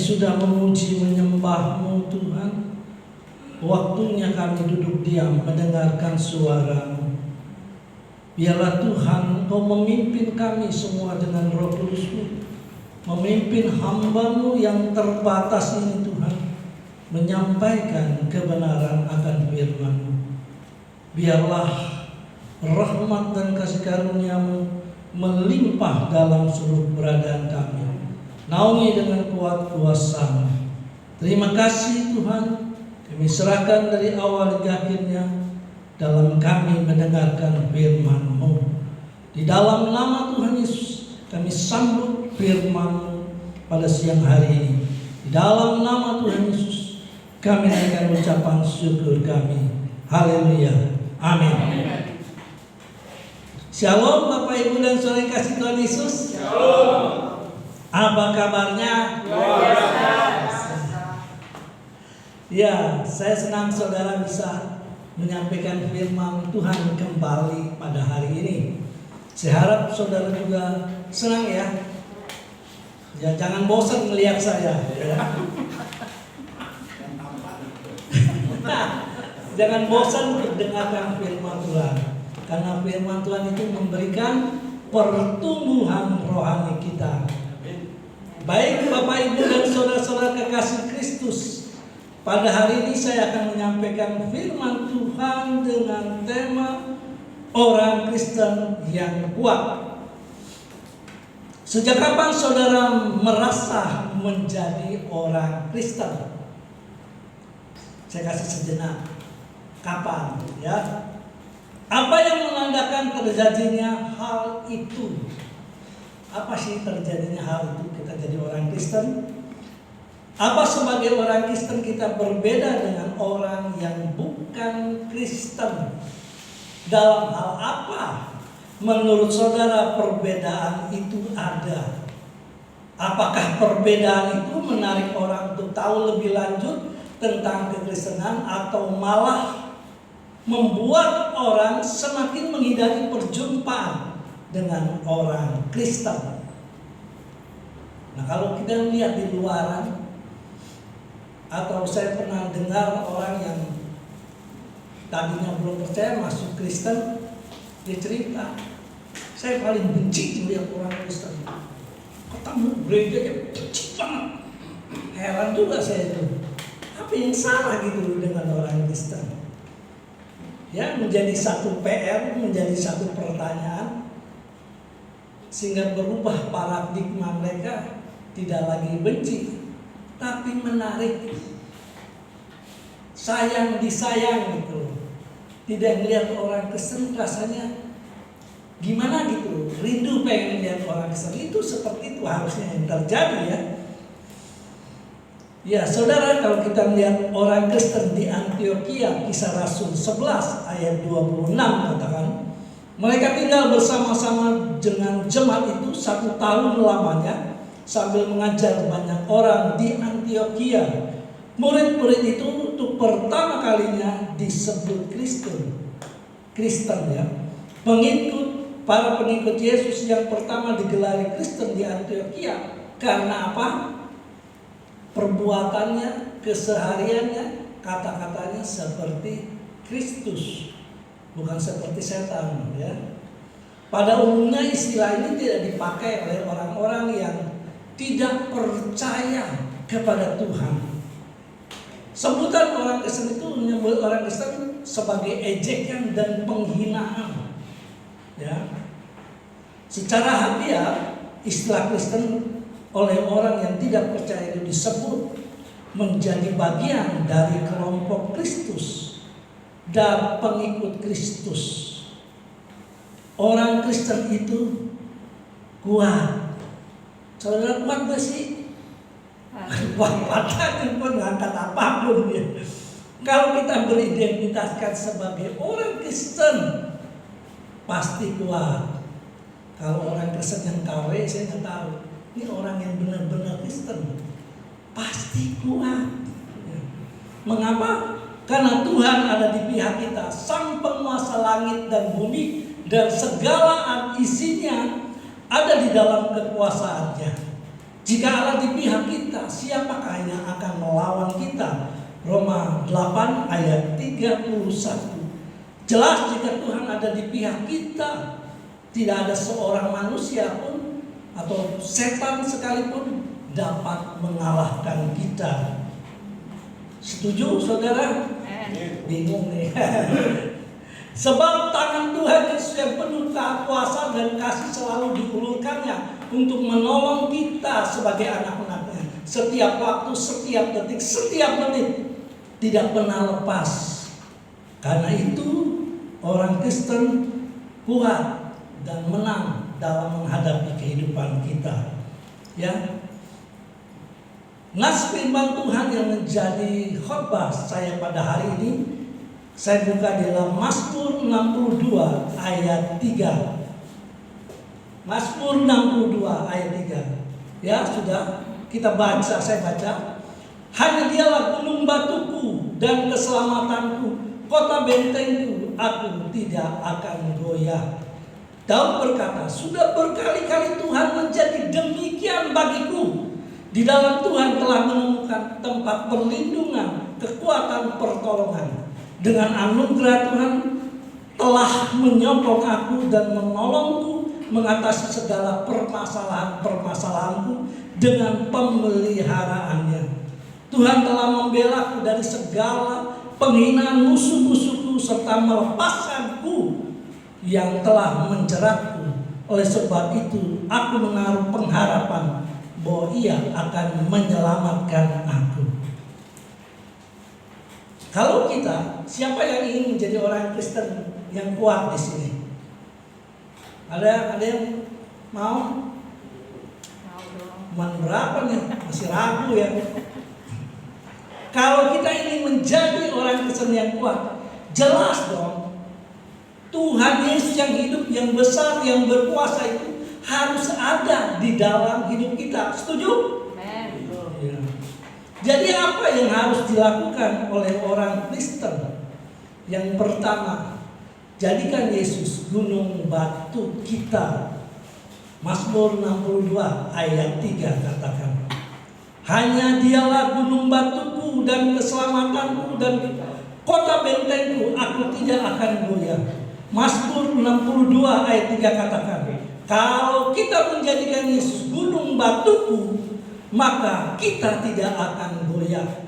sudah memuji menyembah-Mu Tuhan. Waktunya kami duduk diam mendengarkan suara-Mu. Biarlah Tuhan Engkau memimpin kami semua dengan Roh Kudus-Mu, memimpin hamba-Mu yang terbatas ini Tuhan, menyampaikan kebenaran akan firman-Mu. Biarlah rahmat dan kasih karunia-Mu melimpah dalam seluruh keberadaan kami. Naungi dengan kuat kuasa-Mu. Terima kasih Tuhan, kami serahkan dari awal hingga akhirnya dalam kami mendengarkan firman-Mu. Di dalam nama Tuhan Yesus kami sambut firman-Mu pada siang hari ini. Di dalam nama Tuhan Yesus kami naikkan ucapan syukur kami. Haleluya. Amin. Shalom Bapak Ibu dan Saudara yang kasih Tuhan Yesus. Shalom. Apa kabarnya? Luar biasa. Ya, saya senang saudara bisa menyampaikan firman Tuhan kembali pada hari ini. Saya harap saudara juga senang ya. Ya, jangan bosan melihat saya. Ya. Jangan bosan untuk dengarkan firman Tuhan. Karena firman Tuhan itu memberikan pertumbuhan rohani kita. Baik Bapak Ibu dan saudara-saudara kekasih Kristus, pada hari ini saya akan menyampaikan firman Tuhan dengan tema orang Kristen yang kuat. Sejak kapan saudara merasa menjadi orang Kristen? Saya kasih sejenak. Kapan? Ya. Apa yang menandakan terjadinya hal itu? Apa sih terjadinya hal itu kita jadi orang Kristen? Apa sebagai orang Kristen kita berbeda dengan orang yang bukan Kristen? Dalam hal apa menurut saudara perbedaan itu ada? Apakah perbedaan itu menarik orang untuk tahu lebih lanjut tentang kekristenan atau malah membuat orang semakin menghindari perjumpaan dengan orang Kristen? Nah, kalau kita lihat di luaran, atau saya pernah dengar orang yang tadinya belum percaya masuk Kristen, dia cerita, saya paling benci melihat orang Kristen. Ketemu gerejanya benci banget. Heran juga saya itu. Apa yang salah gitu dengan orang Kristen? Ya, menjadi satu PR, menjadi satu pertanyaan, sehingga berubah paradigma mereka, tidak lagi benci, tapi menarik, sayang disayang gitu. Tidak melihat orang Kristen rasanya gimana gitu, rindu pengen lihat orang Kristen. Itu seperti itu harusnya yang terjadi ya. Ya saudara, kalau kita melihat orang Kristen di Antioquia, Kisah Rasul 11 ayat 26 katakan, mereka tinggal bersama-sama dengan jemaat itu 1 tahun lamanya sambil mengajar banyak orang di Antioquia. Murid-murid itu untuk pertama kalinya disebut Kristen ya. Para pengikut Yesus yang pertama digelari Kristen di Antioquia. Karena apa? Perbuatannya, kesehariannya, kata-katanya seperti Kristus, bukan seperti setan ya. Pada umumnya istilah ini tidak dipakai oleh orang-orang yang tidak percaya kepada Tuhan. Sebutan orang Kristen itu menyebut orang Kristen sebagai ejekan dan penghinaan. Ya. Secara harfiah, istilah Kristen oleh orang yang tidak percaya itu disebut menjadi bagian dari kelompok Kristus dan pengikut Kristus. Orang Kristen itu kuat. Saudara kuat gak sih? Kuat-kuatan pun ngangkat apapun ya. Kalau kita beridentitaskan sebagai orang Kristen, pasti kuat. Kalau orang Kristen yang KW, saya nggak tahu. Ini orang yang benar-benar Kristen, pasti kuat. Mengapa? Karena Tuhan ada di pihak kita, Sang Penguasa langit dan bumi dan segala isinya ada di dalam kekuasaannya. Jika Allah di pihak kita, siapakah yang akan melawan kita? Roma 8 ayat 31. Jelas jika Tuhan ada di pihak kita, tidak ada seorang manusia pun atau setan sekalipun dapat mengalahkan kita. Setuju saudara? Bingung nih. Sebab tangan Tuhan Yesus yang penuh kuasa dan kasih selalu diulurkannya untuk menolong kita sebagai anak-anaknya. Setiap waktu, setiap detik, setiap menit tidak pernah lepas. Karena itu orang Kristen kuat dan menang dalam menghadapi kehidupan kita. Ya. Nas firman Tuhan yang menjadi khotbah saya pada hari ini, saya buka di dalam Mazmur 62 ayat 3. Mazmur 62 ayat 3. Ya, sudah kita baca, saya baca. Hanya dialah gunung batuku dan keselamatanku, kota bentengku, aku tidak akan goyah. Daud berkata, sudah berkali-kali Tuhan menjadi demikian bagiku. Di dalam Tuhan telah menemukan tempat perlindungan, kekuatan pertolongan. Dengan anugerah Tuhan telah menyokong aku dan menolongku mengatasi segala permasalahan-permasalahanku dengan pemeliharaannya. Tuhan telah membelaku dari segala penghinaan musuh-musuhku serta melepaskanku yang telah menjeratku. Oleh sebab itu aku menaruh pengharapan bahwa Ia akan menyelamatkan aku. Kalau kita, siapa yang ingin menjadi orang Kristen yang kuat di sini? Ada yang mau? Berapa nih? Masih ragu ya. Kalau kita ingin menjadi orang Kristen yang kuat, jelas dong. Tuhan Yesus yang hidup, yang besar, yang berkuasa itu harus ada di dalam hidup kita. Setuju? Ya. Jadi apa yang harus dilakukan oleh orang Kristen? Yang pertama, jadikan Yesus gunung batu kita. Mazmur 62 ayat 3 katakan, hanya dialah gunung batuku dan keselamatanku dan kota bentengku, aku tidak akan goyah. Mazmur 62 ayat 3 katakan, kalau kita menjadikan Yesus gunung batuku, maka kita tidak akan goyah.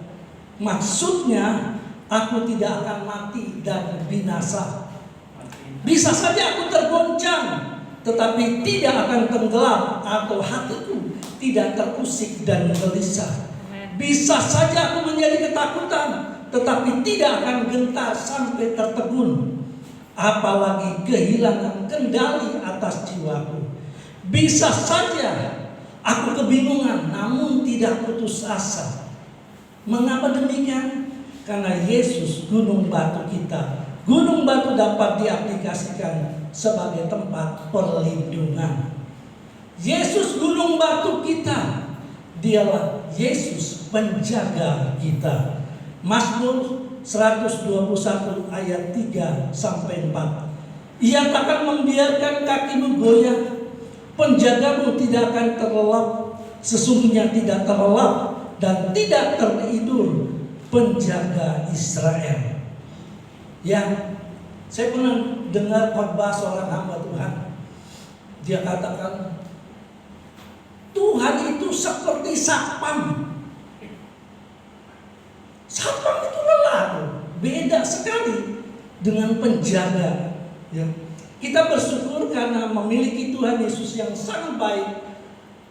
Maksudnya, aku tidak akan mati dan binasa. Bisa saja aku tergoncang, tetapi tidak akan tenggelam, atau hatiku tidak terusik dan gelisah. Bisa saja aku menjadi ketakutan, tetapi tidak akan gentar sampai tertegun, apalagi kehilangan kendali atas jiwaku. Bisa saja aku kebingungan, namun tidak putus asa. Mengapa demikian? Karena Yesus gunung batu kita. Gunung batu dapat diaplikasikan sebagai tempat perlindungan. Yesus gunung batu kita. Dialah Yesus penjaga kita. Mazmur 121 ayat 3 sampai 4. Ia takkan membiarkan kakimu goyah, penjagamu tidak akan terlelap, sesungguhnya tidak terlelap dan tidak tertidur penjaga Israel. Ya, saya pernah dengar khotbah seorang hamba Tuhan. Dia katakan, Tuhan itu seperti satpam. Satpam itu lelah, beda sekali dengan penjaga. Ya. Kita bersyukur karena memiliki Tuhan Yesus yang sangat baik,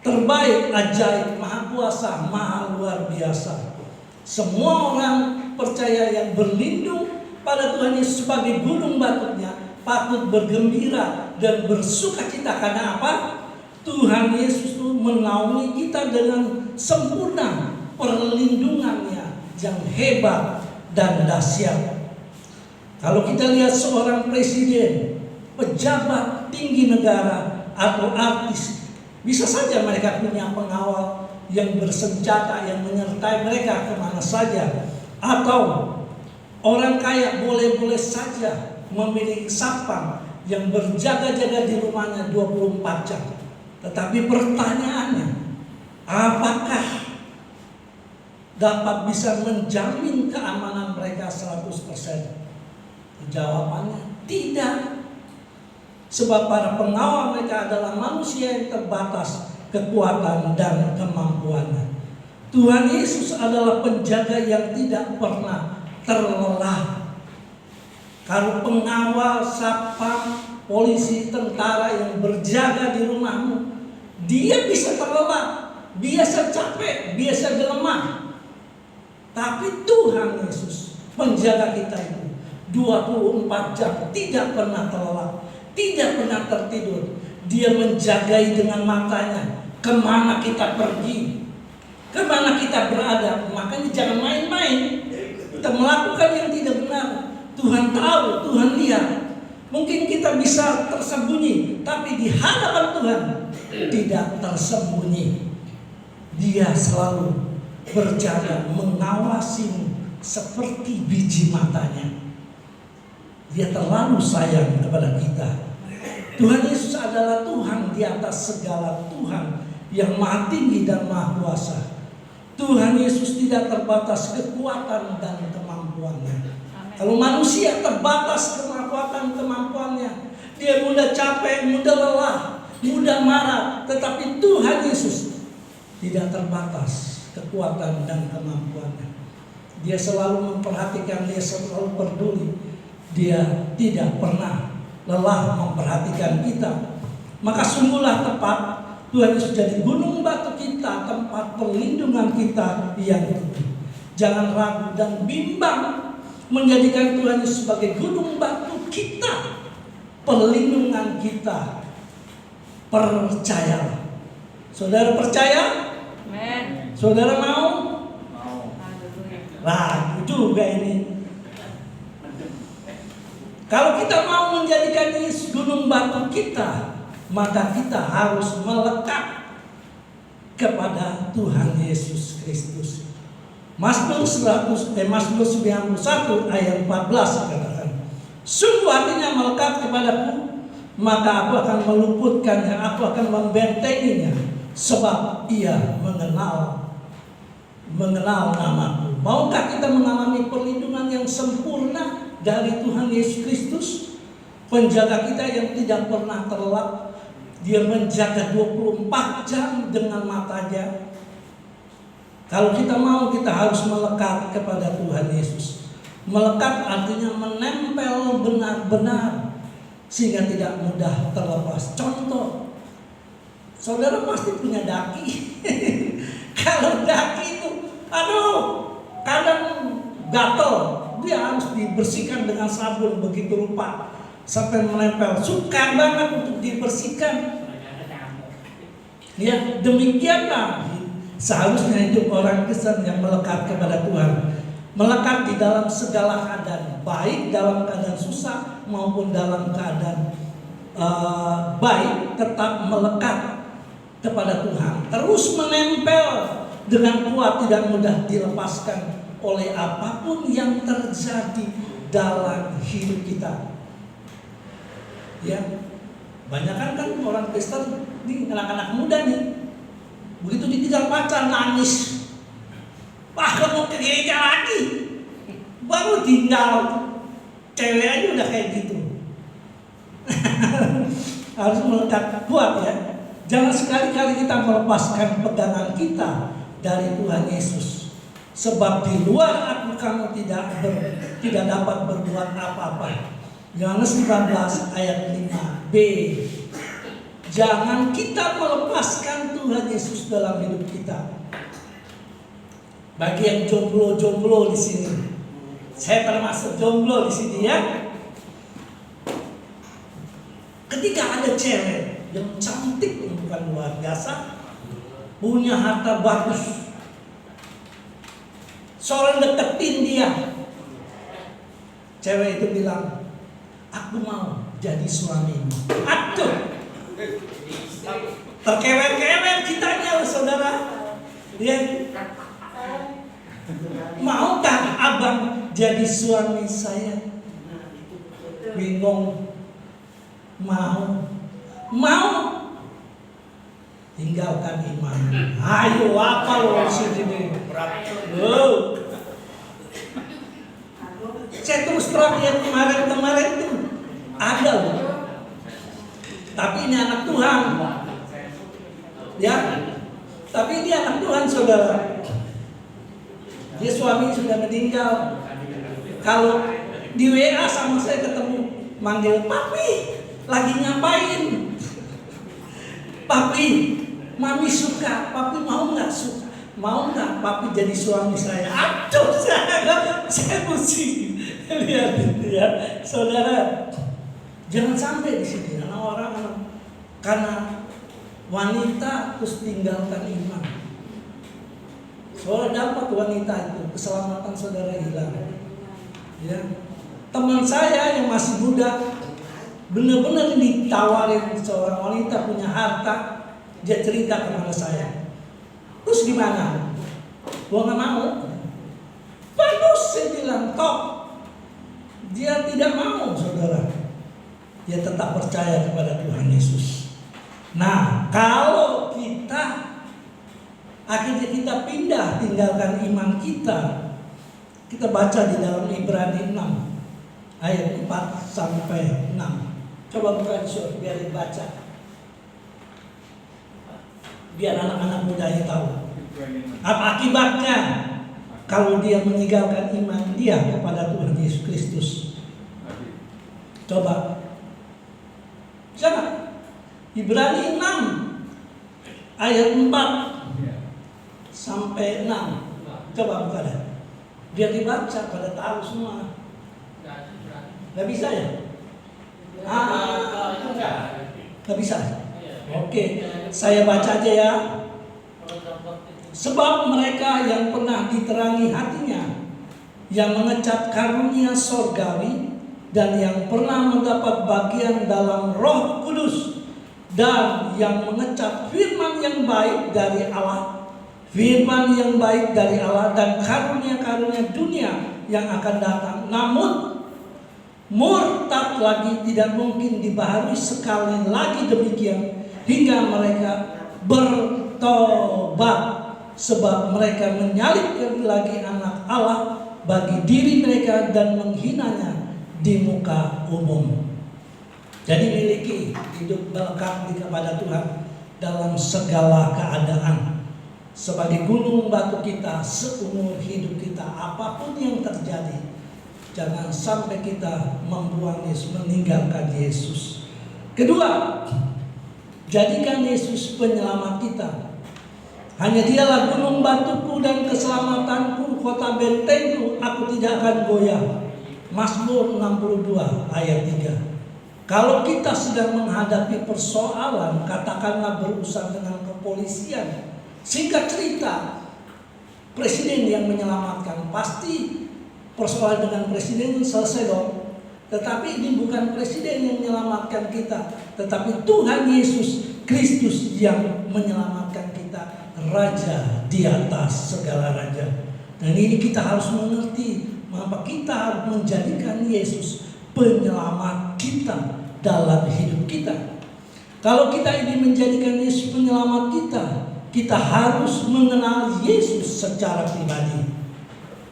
terbaik, ajaib, maha kuasa, maha luar biasa. Semua orang percaya yang berlindung pada Tuhan Yesus sebagai gunung batunya patut bergembira dan bersukacita. Karena apa? Tuhan Yesus itu menaungi kita dengan sempurna, perlindungannya yang hebat dan dahsyat. Kalau kita lihat seorang presiden, pejabat tinggi negara, atau artis, bisa saja mereka punya pengawal yang bersenjata yang menyertai mereka kemana saja. Atau orang kaya boleh-boleh saja memiliki satpam yang berjaga-jaga di rumahnya 24 jam. Tetapi pertanyaannya, Apakah dapat bisa menjamin keamanan mereka 100%? Jawabannya tidak. Sebab para pengawal mereka adalah manusia yang terbatas kekuatan dan kemampuannya. Tuhan Yesus adalah penjaga yang tidak pernah terlelah. Kalau pengawal, satpam, polisi, tentara yang berjaga di rumahmu, dia bisa terlelah, biasa capek, biasa lemah. Tapi Tuhan Yesus, penjaga kita itu 24 jam tidak pernah terlelap, tidak pernah tertidur. Dia menjagai dengan matanya kemana kita pergi, kemana kita berada. Makanya jangan main-main kita melakukan yang tidak benar. Tuhan tahu, Tuhan lihat. Mungkin kita bisa tersembunyi, tapi di hadapan Tuhan tidak tersembunyi. Dia selalu berjaga, mengawasi seperti biji matanya. Dia terlalu sayang kepada kita. Tuhan Yesus adalah Tuhan di atas segala Tuhan yang maha tinggi dan maha kuasa. Tuhan Yesus tidak terbatas kekuatan dan kemampuannya. Kalau manusia terbatas kekuatan kemampuannya, dia mudah capek, mudah lelah, mudah marah. Tetapi Tuhan Yesus tidak terbatas kekuatan dan kemampuannya. Dia selalu memperhatikan, dia selalu peduli. Dia tidak pernah lelah memperhatikan kita. Maka sungguhlah tepat Tuhan Yesus jadi gunung batu kita, tempat perlindungan kita yang teguh. Jangan ragu dan bimbang menjadikan Tuhan Yesus sebagai gunung batu kita, perlindungan kita. Percayalah. Saudara percaya? Amen. Saudara mau? Mau. Ragu juga ini. Kalau kita mau menjadikan Yesus gunung batu kita, maka kita harus melekat kepada Tuhan Yesus Kristus. Mazmur 91 ayat 14 katakan, sungguh hatinya melekat kepadaku, maka aku akan meluputkannya, aku akan membentenginya, sebab ia mengenal namaku. Maukah kita mengalami perlindungan yang sempurna dari Tuhan Yesus Kristus, penjaga kita yang tidak pernah terlelap? Dia menjaga 24 jam dengan matanya. Kalau kita mau, kita harus melekat kepada Tuhan Yesus. Melekat artinya menempel benar-benar, sehingga tidak mudah terlepas. Contoh, saudara pasti punya daki. Kalau daki itu, kadang gatel, dia harus dibersihkan dengan sabun begitu rupa sampai menempel. Sukar banget untuk dibersihkan. Ya, demikianlah seharusnya hidup orang Kristen yang melekat kepada Tuhan. Melekat di dalam segala keadaan, baik dalam keadaan susah maupun dalam keadaan baik, tetap melekat kepada Tuhan. Terus menempel dengan kuat, tidak mudah dilepaskan oleh apapun yang terjadi dalam hidup kita. Ya, banyak kan orang Kristen, nih anak-anak muda nih, begitu ditinggal pacar nangis, bahkan mau ke gereja lagi, baru tinggal cewek aja udah kayak gitu. Harus melekat kuat ya. Jangan sekali-kali kita melepaskan pegangan kita dari Tuhan Yesus. Sebab di luar aku kamu tidak dapat berbuat apa-apa. Yohanes 19 ayat 5b. Jangan kita melepaskan Tuhan Yesus dalam hidup kita. Bagi yang jomblo-jomblo di sini, saya termasuk jomblo di sini ya. Ketika ada cewek yang cantik, bukan luar biasa, punya harta bagus, seorang deketin dia, cewek itu bilang, aku mau jadi suamimu. Aduh, terkewer-kewer kitanya saudara. Dia, maukah abang jadi suami saya? Bingung. Mau. tinggalkan iman. Ayo apa lo di sini nih? Lo. Saya terus terang yang kemarin tuh ada loh. Tapi ini anak Tuhan. Ya. Tapi ini anak Tuhan, saudara. Dia suami sudah meninggal. Kalau di WA sama saya ketemu, manggil papi, lagi ngapain? Papi, mami suka, papi mau nggak suka? Mau nggak papi jadi suami saya? Aduh, saya pusing. Lihat itu ya, saudara. Jangan sampai di sini orang karena wanita terus tinggalkan iman. Saudara dapat wanita itu, keselamatan saudara hilang. Ya, teman saya yang masih muda benar-benar ditawarin seorang wanita punya harta, dia cerita kepada saya. Terus gimana? Gua nggak mau. Bagus, saya bilang top. Dia tidak mau, saudara. Dia tetap percaya kepada Tuhan Yesus. Nah, kalau kita akhirnya kita pindah tinggalkan iman kita, kita baca di dalam Ibrani 6 ayat 4 sampai 6. Coba buka surat biar dibaca. Biar anak-anak muda yang tahu. Apa akibatnya kalau dia meninggalkan iman dia kepada Tuhan Yesus Kristus. Coba. Jangan. Ibrani 6 ayat 4 sampai 6. Coba buka dah. Biar dibaca pada tahu semua. Gak bisa ya? Gak bisa. Oke, saya baca aja ya. Sebab mereka yang pernah diterangi hatinya, yang mengecap karunia sorgawi, dan yang pernah mendapat bagian dalam Roh Kudus, dan yang mengecap firman yang baik dari Allah, dan karunia-karunia dunia yang akan datang, namun murtad lagi tidak mungkin dibaharui sekali lagi demikian hingga mereka bertobat, sebab mereka menyalibkan lagi anak Allah bagi diri mereka dan menghinanya di muka umum. Jadi miliki hidup berkat kepada Tuhan dalam segala keadaan. Sebagai gunung batu kita seumur hidup kita, apapun yang terjadi, jangan sampai kita membuang Yesus, meninggalkan Yesus. Kedua, jadikan Yesus penyelamat kita. Hanya dialah gunung batuku dan keselamatanku, kota bentengku, aku tidak akan goyah. Mazmur 62 ayat 3. Kalau kita sedang menghadapi persoalan, katakanlah berurusan dengan kepolisian, singkat cerita, presiden yang menyelamatkan, pasti persoalan dengan presiden selesai dong. Tetapi ini bukan presiden yang menyelamatkan kita, tetapi Tuhan Yesus Kristus yang menyelamatkan kita, Raja di atas segala raja. Dan ini kita harus mengerti mengapa kita harus menjadikan Yesus penyelamat kita dalam hidup kita. Kalau kita ini menjadikan Yesus penyelamat kita, kita harus mengenal Yesus secara pribadi.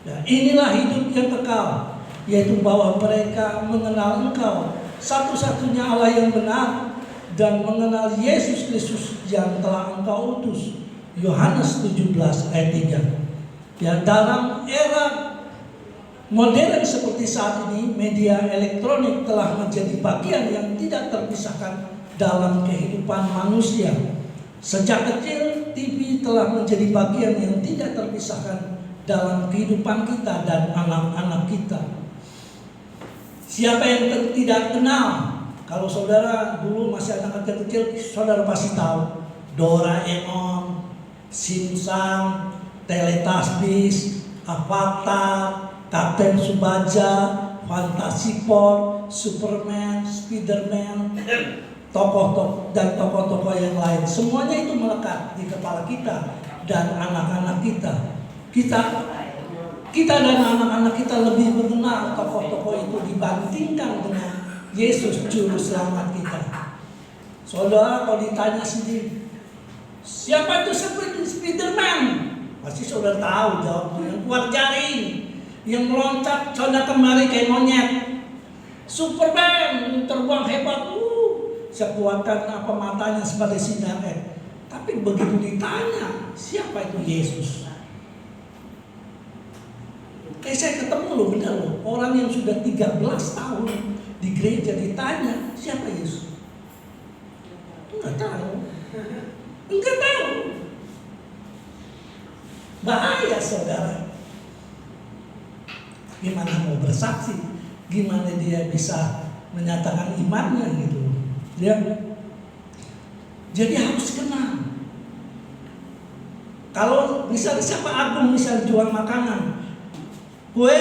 Nah, inilah hidup yang kekal, yaitu bahwa mereka mengenal Engkau, satu-satunya Allah yang benar, dan mengenal Yesus Kristus yang telah Engkau utus. Yohanes 17 ayat 3. Ya, dalam era modern seperti saat ini, media elektronik telah menjadi bagian yang tidak terpisahkan dalam kehidupan manusia. Sejak kecil, TV telah menjadi bagian yang tidak terpisahkan dalam kehidupan kita dan anak-anak kita. Siapa yang tidak kenal? Kalau saudara dulu masih anak kecil, saudara pasti tahu Doraemon, Simpson, Teletubbies, Avatar, Kapten Subasa, Fantasy Four, Superman, Spiderman, tokoh-tokoh yang lain. Semuanya itu melekat di kepala kita dan anak-anak kita. Kita dan anak-anak kita lebih mengenal tokoh-tokoh itu dibandingkan dengan Yesus Juru Selamat kita. Saudara, kalau ditanya sendiri, Siapa itu Spiderman? Pasti saudara tahu jawabnya. Yang keluar jaring, yang meloncat sana kemari kayak monyet. Superman yang terbang hebat, sekuatan apa matanya seperti sinar. Tapi begitu ditanya, siapa itu Yesus? Saya ketemu loh, benar loh, orang yang sudah 13 tahun di gereja ditanya, siapa Yesus? Enggak tahu. Enggak tahu. Bahaya saudara. Gimana mau bersaksi? Gimana dia bisa menyatakan imannya gitu? Ya. Jadi harus kenal. Kalau misalnya siapa Agung misal jual makanan, kue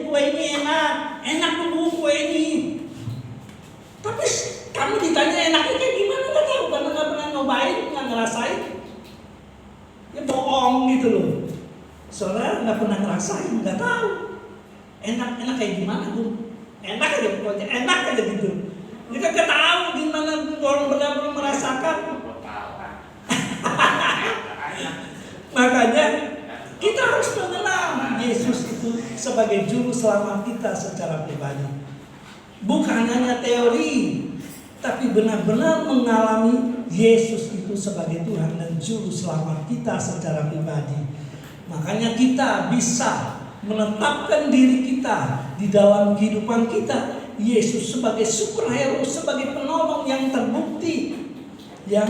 ini enak kue ini. Tapi kamu ditanya enaknya kayak gimana nggak tahu karena nggak pernah nyobain, nggak ngerasain. Ya bohong gitu loh. Saudara nggak pernah ngerasain, nggak tahu. Enak kayak gimana Bu? Enak aja pokoknya, enak aja gitu. Kita nggak tahu gimana orang benar-benar merasakan. Makanya kita harus mengenal Yesus itu sebagai juru selamat kita secara pribadi. Bukan hanya teori, tapi benar-benar mengalami Yesus itu sebagai Tuhan dan juru selamat kita secara pribadi. Makanya kita bisa menetapkan diri kita di dalam kehidupan kita Yesus sebagai superhero, sebagai penolong yang terbukti, yang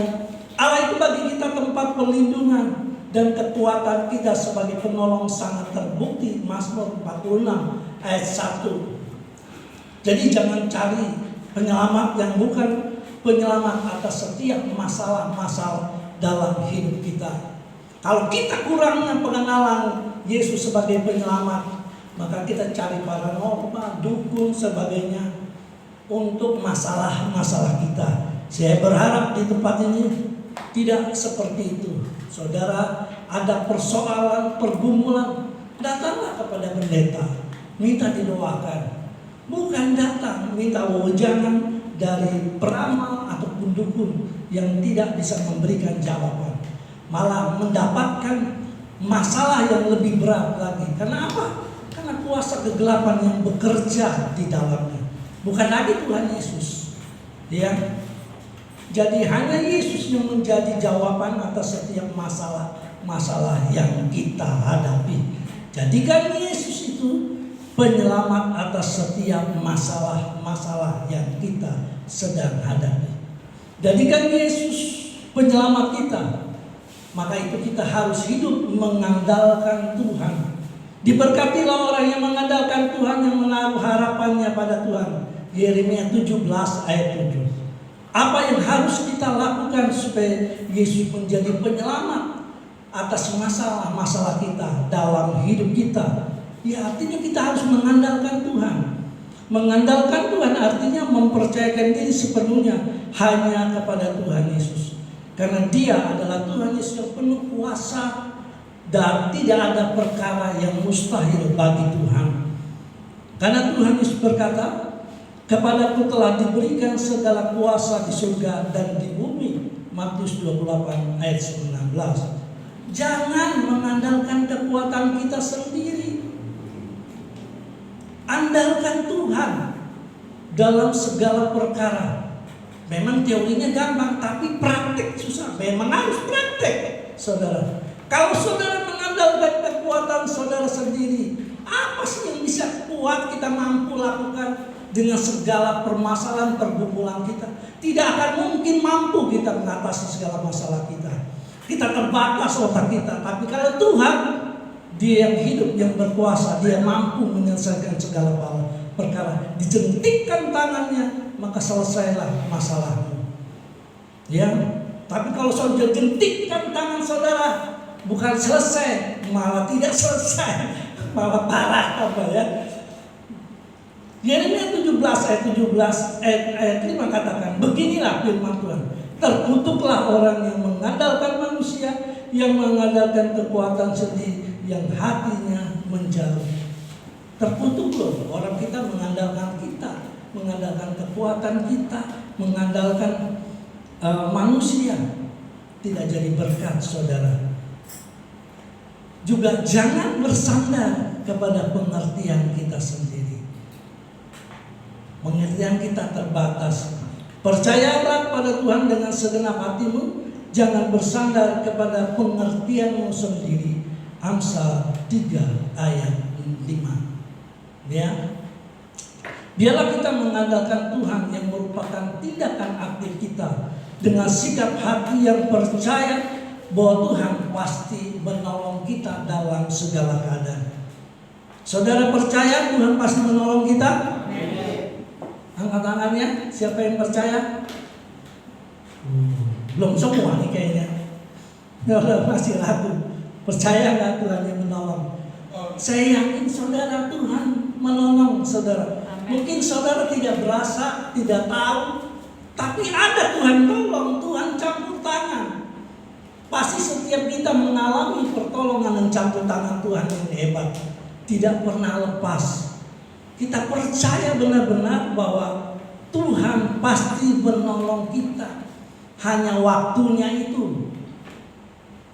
Allah itu bagi kita tempat perlindungan dan kekuatan kita sebagai penolong sangat terbukti. Mazmur 46 ayat 1. Jadi jangan cari penyelamat yang bukan penyelamat atas setiap masalah-masalah dalam hidup kita. Kalau kita kurangnya pengenalan Yesus sebagai penyelamat, maka kita cari paranormal, dukun, sebagainya untuk masalah-masalah kita. Saya berharap di tempat ini tidak seperti itu. Saudara, ada persoalan, pergumulan, datanglah kepada pendeta, minta didoakan. Bukan datang minta wejangan dari peramal ataupun dukun yang tidak bisa memberikan jawaban, malah mendapatkan masalah yang lebih berat lagi. Karena apa? Karena kuasa kegelapan yang bekerja di dalamnya, bukan lagi Tuhan Yesus. Ya. Jadi hanya Yesus yang menjadi jawaban atas setiap masalah yang kita hadapi. Jadikan Yesus itu penyelamat atas setiap masalah yang kita sedang hadapi. Jadikan Yesus penyelamat kita. Maka itu kita harus hidup mengandalkan Tuhan. Diberkatilah orang yang mengandalkan Tuhan, yang menaruh harapannya pada Tuhan. Yeremia 17 ayat 7. Apa yang harus kita lakukan supaya Yesus menjadi penyelamat atas masalah-masalah kita dalam hidup kita? Ya artinya kita harus mengandalkan Tuhan. Mengandalkan Tuhan artinya mempercayakan diri sepenuhnya hanya kepada Tuhan Yesus. Karena Dia adalah Tuhan Yesus yang penuh kuasa dan tidak ada perkara yang mustahil bagi Tuhan. Karena Tuhan Yesus berkata, kepadaku telah diberikan segala kuasa di surga dan di bumi. Matius 28 ayat 19. Jangan mengandalkan kekuatan kita sendiri. Andalkan Tuhan dalam segala perkara. Memang teorinya gampang, tapi praktik susah. Memang harus praktik, saudara. Kalau saudara mengandalkan kekuatan saudara sendiri, apa sih yang bisa kuat kita mampu lakukan dengan segala permasalahan pergumulan kita? Tidak akan mungkin mampu kita mengatasi segala masalah kita. Kita terbatas otak kita. Tapi kalau Tuhan, Dia yang hidup, yang berkuasa, Dia mampu menyelesaikan segala perkara. Dijentikkan tangannya, maka selesailah masalahmu. Ya, tapi kalau saudara jentikkan tangan saudara, bukan selesai, malah tidak selesai, malah parah apa ya? Yeremia 17 ayat 5 katakan, beginilah firman Tuhan, terkutuklah orang yang mengandalkan manusia, yang mengandalkan kekuatan sendiri, yang hatinya menjauh. Terkutuk loh orang kita mengandalkan kekuatan kita, mengandalkan manusia. tidak jadi berkat saudara. Juga jangan bersandar kepada pengertian kita sendiri. Pengertian kita terbatas. Percayalah pada Tuhan dengan segenap hatimu, jangan bersandar kepada pengertianmu sendiri. Amsal 3 ayat 5. Ya. Biarlah kita mengandalkan Tuhan yang merupakan tindakan aktif kita dengan sikap hati yang percaya bahwa Tuhan pasti menolong kita dalam segala keadaan. Saudara percaya Tuhan pasti menolong kita? Angkat tangannya, siapa yang percaya? Belum semua nih kayaknya. Ya, masih ragu. Percaya nggak Tuhan yang menolong? Saya yakin saudara Tuhan menolong saudara. Mungkin saudara tidak berasa, tidak tahu, tapi ada Tuhan tolong, Tuhan campur tangan. Pasti setiap kita mengalami pertolongan dan campur tangan Tuhan yang hebat, tidak pernah lepas. Kita percaya benar-benar bahwa Tuhan pasti menolong kita. Hanya waktunya itu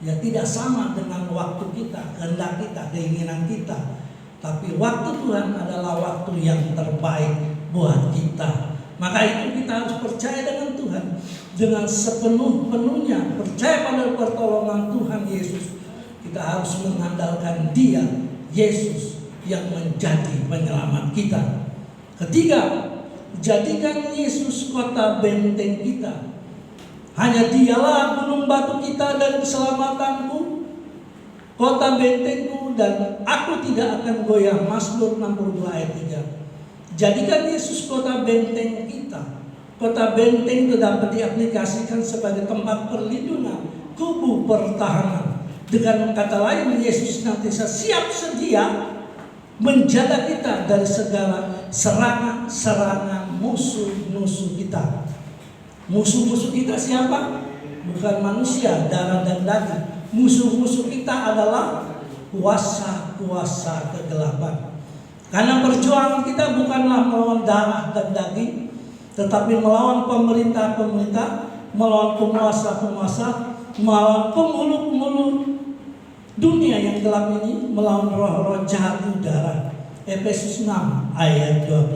ya tidak sama dengan waktu kita, kehendak kita, keinginan kita. Tapi waktu Tuhan adalah waktu yang terbaik buat kita. Maka itu kita harus percaya dengan Tuhan dengan sepenuh-penuhnya, percaya pada pertolongan Tuhan Yesus. Kita harus mengandalkan Dia, Yesus yang menjadi penyelamat kita. Ketiga, jadikan Yesus kota benteng kita. Hanya Dialah gunung batu kita dan keselamatanku, kota bentengku, dan aku tidak akan goyah. Mazmur 62 ayat 3. Jadikan Yesus kota benteng kita. Kota benteng itu dapat diaplikasikan sebagai tempat perlindungan, kubu pertahanan. Dengan kata lain, Yesus nanti siap sedia menjaga kita dari segala serangan musuh-musuh kita. Musuh-musuh kita siapa? Bukan manusia, darah dan daging. Musuh-musuh kita adalah kuasa-kuasa kegelapan. Karena perjuangan kita bukanlah melawan darah dan daging, tetapi melawan pemerintah-pemerintah, melawan penguasa-penguasa, melawan penghulu-penghulu dunia yang gelap ini, melawan roh-roh jahat di udara. Efesus 6 ayat 12.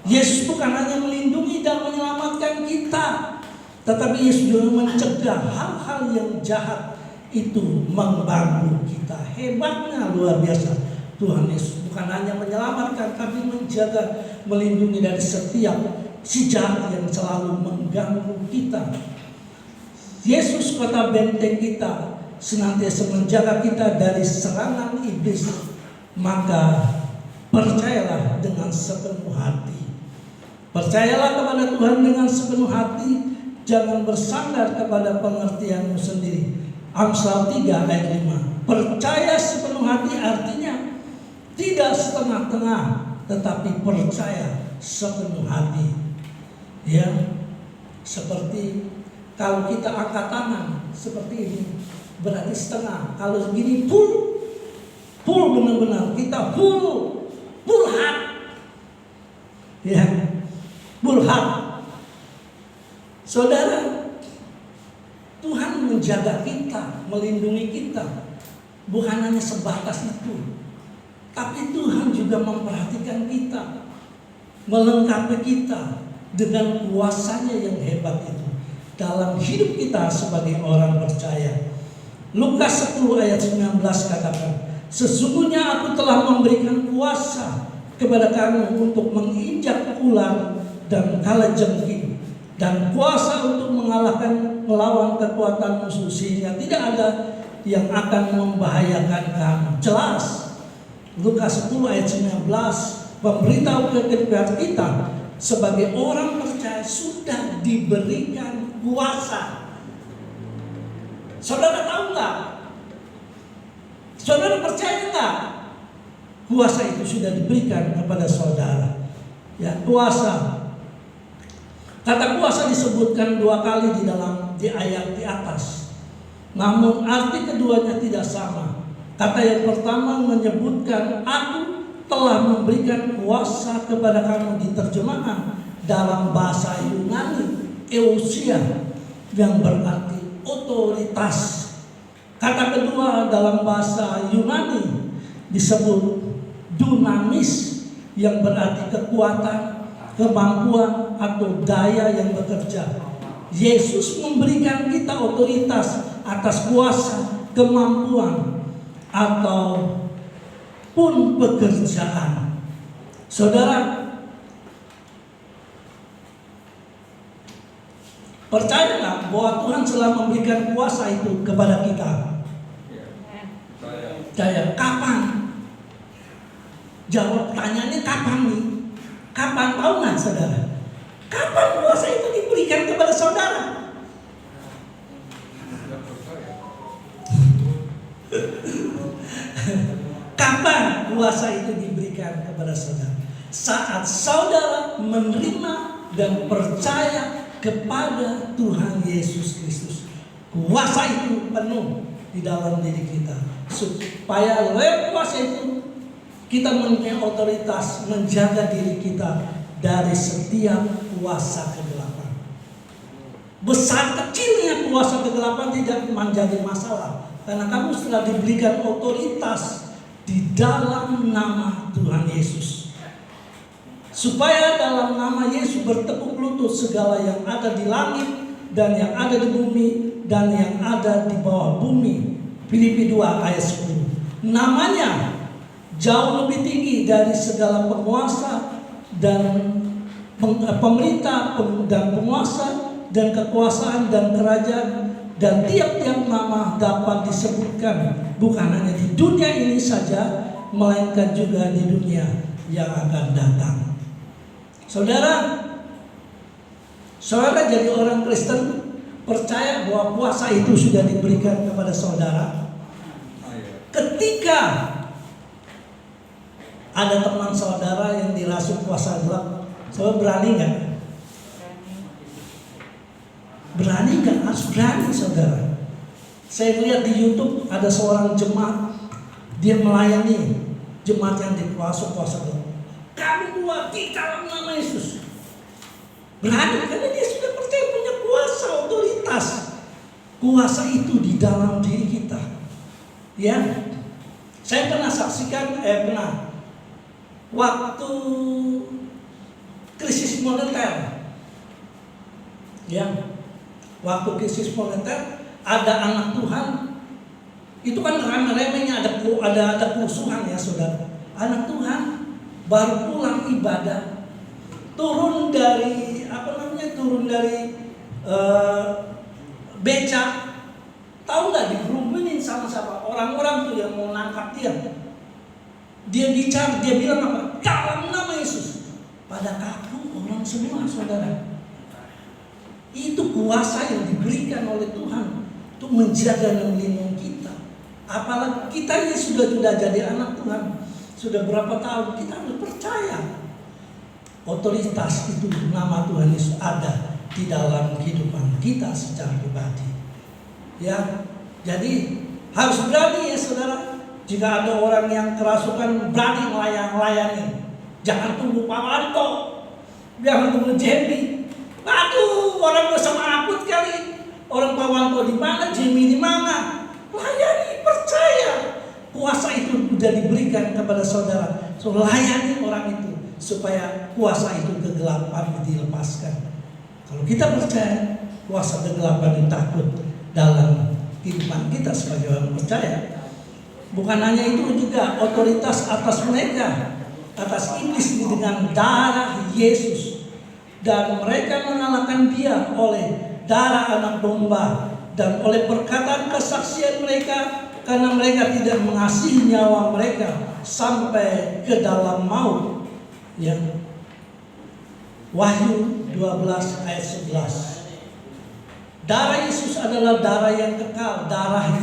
Yesus bukan hanya melindungi dan menyelamatkan kita, tetapi Yesus juga mencegah hal-hal yang jahat itu mengganggu kita. Hebatnya luar biasa. Tuhan Yesus bukan hanya menyelamatkan, tapi menjaga, melindungi dari setiap si jahat yang selalu mengganggu kita. Yesus kota benteng kita, senantiasa menjaga kita dari serangan iblis. Maka percayalah dengan sepenuh hati. Percayalah kepada Tuhan dengan sepenuh hati, jangan bersandar kepada pengertianmu sendiri. Amsal 3 ayat 5. Percaya sepenuh hati artinya tidak setengah-tengah, tetapi percaya sepenuh hati. Ya, seperti kalau kita angkat tangan seperti ini, berarti setengah. Kalau begini full benar-benar kita full heart. Ya, full heart. Saudara, Tuhan menjaga kita, melindungi kita. Bukan hanya sebatas itu, tapi Tuhan juga memperhatikan kita, melengkapi kita dengan kuasanya yang hebat itu dalam hidup kita sebagai orang percaya. Lukas 10 ayat 19 katakan, sesungguhnya aku telah memberikan kuasa kepada kamu untuk menginjak ular dan kalajengking, dan kuasa untuk melawan kekuatan musuh, sehingga tidak ada yang akan membahayakan kamu. Jelas Lukas 10 ayat 19 memberitahu kepada kita sebagai orang percaya sudah diberikan kuasa. Saudara tahu nggak? Saudara percaya nggak? Kuasa itu sudah diberikan kepada saudara. Ya, kuasa. Kata kuasa disebutkan 2 kali di ayat di atas. Namun arti keduanya tidak sama. Kata yang pertama menyebutkan aku telah memberikan kuasa kepada kamu, diterjemahkan dalam bahasa Yunani Eusia, yang berarti otoritas. Kata kedua dalam bahasa Yunani disebut dunamis, yang berarti kekuatan, kemampuan atau daya yang bekerja. Yesus memberikan kita otoritas atas kuasa, kemampuan atau pun pekerjaan. Saudara, percaya nggak bahwa Tuhan telah memberikan kuasa itu kepada kita? Percaya. Kapan? Jawab pertanyaannya kapan nih? Kapan, tahu nggak saudara? Kapan kuasa itu diberikan kepada saudara? Kapan kuasa itu diberikan kepada saudara? Saat saudara menerima dan percaya kepada Tuhan Yesus Kristus. Kuasa itu penuh di dalam diri kita, supaya lewat kuasa itu kita mempunyai otoritas menjaga diri kita dari setiap kuasa kegelapan. Besar kecilnya kuasa kegelapan tidak menjadi masalah, karena kamu sudah diberikan otoritas di dalam nama Tuhan Yesus. Supaya dalam nama Yesus bertekuk lutut segala yang ada di langit dan yang ada di bumi dan yang ada di bawah bumi. Filipi 2 ayat 10. Namanya jauh lebih tinggi dari segala penguasa dan pemerintah dan penguasa dan kekuasaan dan kerajaan, dan tiap-tiap nama dapat disebutkan, bukan hanya di dunia ini saja, melainkan juga di dunia yang akan datang. Saudara jadi orang Kristen, percaya bahwa kuasa itu sudah diberikan kepada saudara. Ketika ada teman saudara yang dirasuk kuasa gelap, saudara berani nggak? Berani nggak? Harus berani, saudara. Saya lihat di YouTube ada seorang jemaat, dia melayani jemaat yang dikuasai kuasa gelap. Kami buat di dalam nama Yesus. Berani karena dia sudah percaya punya kuasa, otoritas. Kuasa itu di dalam diri kita. Ya, saya pernah saksikan, waktu krisis moneter. Ya, waktu krisis moneter ada anak Tuhan. Itu kan remeh-remehnya ada kerusuhan ya saudara. Anak Tuhan baru pulang ibadah, turun dari becak, tahu nggak, dikerumunin sama orang-orang tuh yang mau nangkap dia. Dia bicara, dia bilang apa? Dalam nama Yesus. Pada kaku orang semua, saudara. Itu kuasa yang diberikan oleh Tuhan untuk menjaga dan melindungi kita. Apalagi kita ini sudah jadi anak Tuhan, sudah berapa tahun, kita harus percaya otoritas itu, nama Tuhan Yesus ada di dalam kehidupan kita secara pribadi. Ya, jadi harus berani ya saudara. Jika ada orang yang kerasukan, berani melayani. Jangan tunggu Pak Wanto, jangan tunggu Jamie. Aduh, orang bersama akut kali. Orang Pak Wanto di mana, Jamie di mana? Layani, percaya. Kuasa itu sudah diberikan kepada saudara. So layani orang itu supaya kuasa itu kegelapan dilepaskan. Kalau kita percaya, kuasa kegelapan itu takut dalam kehidupan kita sebagai orang percaya. Bukan hanya itu, juga otoritas atas mereka, atas iblis dengan darah Yesus, dan mereka mengalahkan dia oleh darah anak domba dan oleh perkataan kesaksian mereka, karena mereka tidak mengasihi nyawa mereka sampai ke dalam maut. Ya. Wahyu 12 ayat 11. Darah Yesus adalah darah yang kekal, darah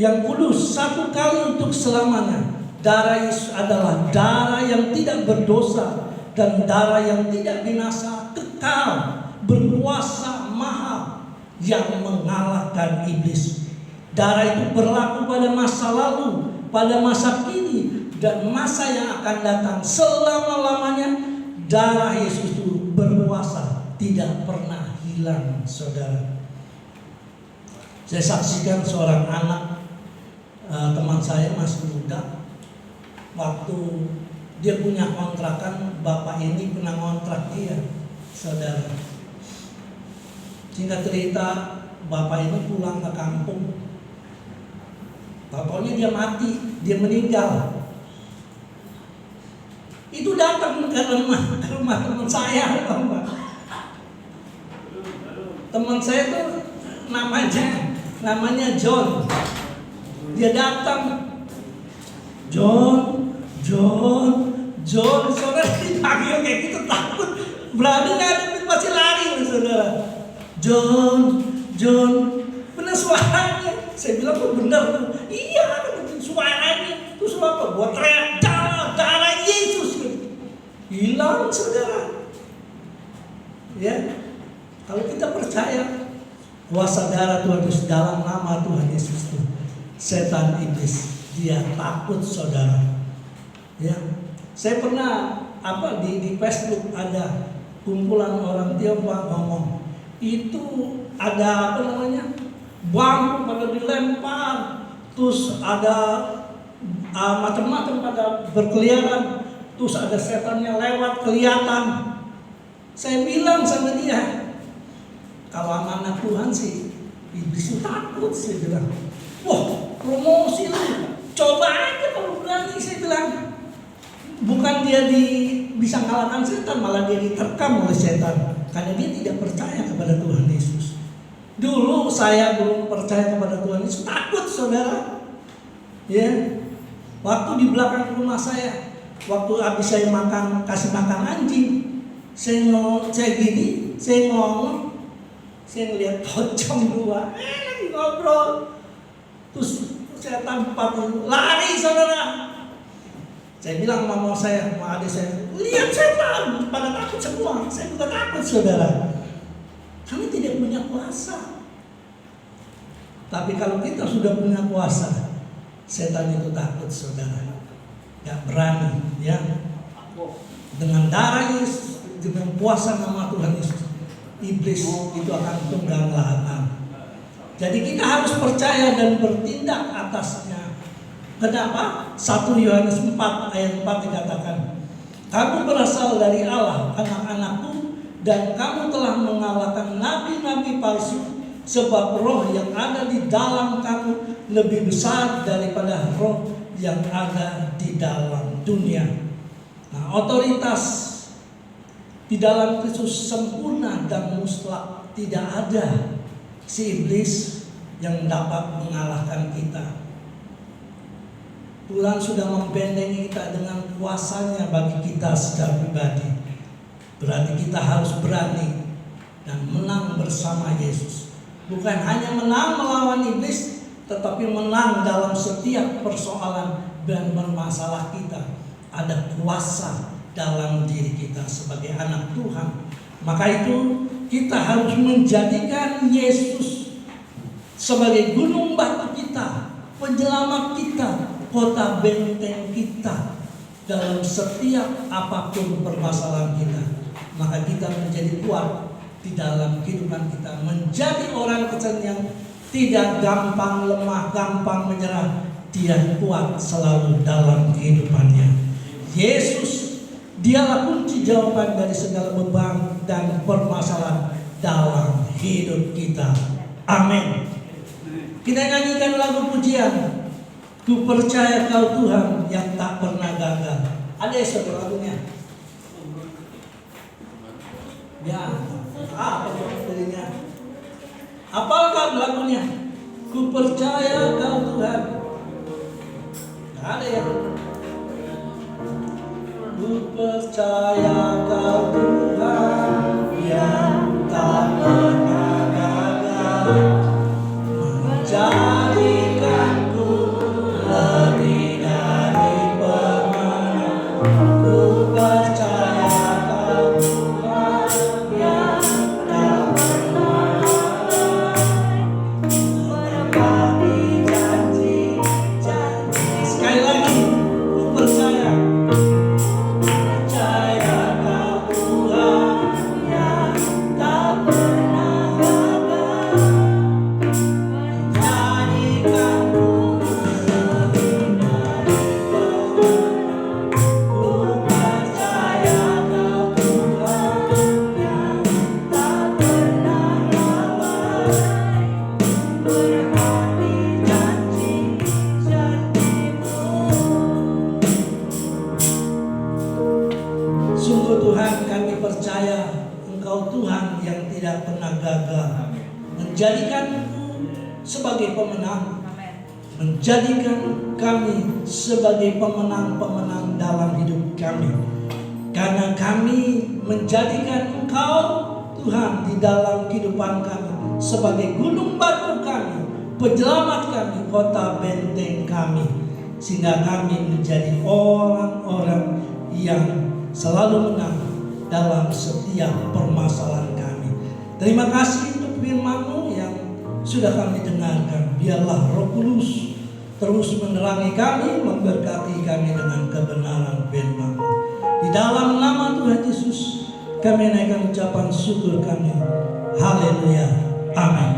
yang kudus, satu kali untuk selamanya. Darah Yesus adalah darah yang tidak berdosa dan darah yang tidak binasa, kekal, berkuasa, mahal, yang mengalahkan iblis. Darah itu berlaku pada masa lalu, pada masa kini, dan masa yang akan datang. Selama-lamanya darah Yesus itu berkuasa, tidak pernah hilang, saudara. Saya saksikan seorang anak teman saya masih muda, waktu dia punya kontrakan, bapak ini pernah ngontrak dia, saudara. Singkat cerita, bapak ini pulang ke kampung. Pokoknya dia mati, dia meninggal. Itu datang ke rumah teman saya, teman saya tuh namanya John. Dia datang, John, saudara dipanggil kayak gitu takut, berani ngadepin pasti lari, saudara. John, bener suaranya. Saya bilang kok bener? Iya, suaranya. Terus apa? Buat teriak, darah Yesus. Hilang, saudara. Ya, kalau kita percaya kuasa darah Tuhan Yesus dalam nama Tuhan Yesus itu, setan iblis dia takut, saudara. Ya, saya pernah di Facebook ada kumpulan orang Tionghoa ngomong, itu ada bambu pada dilempar, terus ada macam-macam pada berkeliaran, terus ada setannya lewat kelihatan. Saya bilang sama dia, kalau amanah Tuhan sih iblis itu takut. Saya bilang, wah promosi lu, coba aja kalau berani. Saya bilang, bukan dia bisa kalahkan setan, malah dia diterkam oleh setan karena dia tidak percaya kepada Tuhan Yesus. Dulu saya belum percaya kepada Tuhan Yesus, takut, saudara. Ya, waktu di belakang rumah saya, waktu habis saya kasih makan anjing, saya ngomong, saya ngeliat pocong dua, lagi ngobrol, terus setan lari, saudara. Saya bilang sama adik saya, lihat setan, pada takut semua. Saya juga takut, saudara. Kami tidak punya kuasa. Tapi kalau kita sudah punya kuasa, setan itu takut, saudara. Gak berani, ya. Dengan darah Yesus, dengan kuasa nama Tuhan Yesus, iblis itu akan tunggang langgang. Jadi kita harus percaya dan bertindak atasnya. Kenapa? 1 Yohanes 4 ayat 4 dikatakan, kamu berasal dari Allah, anak-anakku, dan kamu telah mengalahkan nabi-nabi palsu, sebab roh yang ada di dalam kamu lebih besar daripada roh yang ada di dalam dunia. Nah, otoritas di dalam Kristus sempurna dan mutlak, tidak ada si iblis yang dapat mengalahkan kita. Tuhan sudah membentengi kita dengan kuasanya bagi kita secara pribadi. Berarti kita harus berani dan menang bersama Yesus. Bukan hanya menang melawan iblis, tetapi menang dalam setiap persoalan dan bermasalah kita. Ada kuasa dalam diri kita sebagai anak Tuhan. Maka itu kita harus menjadikan Yesus sebagai gunung batu kita, penyelamat kita, kota benteng kita dalam setiap apapun permasalahan kita. Maka kita menjadi kuat di dalam kehidupan kita, menjadi orang Kristen yang tidak gampang lemah, gampang menyerah. Dia kuat selalu dalam kehidupannya. Yesus, dialah kunci jawaban dari segala beban dan permasalahan dalam hidup kita. Amin. Kita nyanyikan lagu pujian, ku percaya kau Tuhan yang tak pernah gagal. Ada satu lagunya. Ya, apa judulnya? Apakah lagunya? Ku percaya kau Tuhan. Gak ada ya. Ku percaya kau Tuhan yang tak pernah gagal, menjadikanku lebih dari pemenang. Ku percaya kau Tuhan yang tak pernah menepati janji-janji. Sekali lagi. percaya Engkau Tuhan yang tidak pernah gagal, menjadikanku sebagai pemenang, menjadikan kami sebagai pemenang-pemenang dalam hidup kami. Karena kami menjadikan Engkau Tuhan di dalam kehidupan kami sebagai gunung batu kami, penyelamat kami, kota benteng kami, sehingga kami menjadi orang-orang yang selalu menang dalam setiap permasalahan kami. Terima kasih untuk firman-Mu yang sudah kami dengarkan. Biarlah Roh Kudus terus menerangi kami, memberkati kami dengan kebenaran firman-Mu. Di dalam nama Tuhan Yesus kami naikkan ucapan syukur kami. Haleluya. Amin.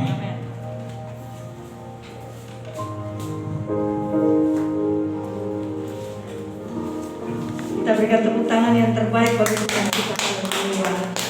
Kita berikan tepuk tangan yang terbaik bagi Tuhan kita. Haleluya.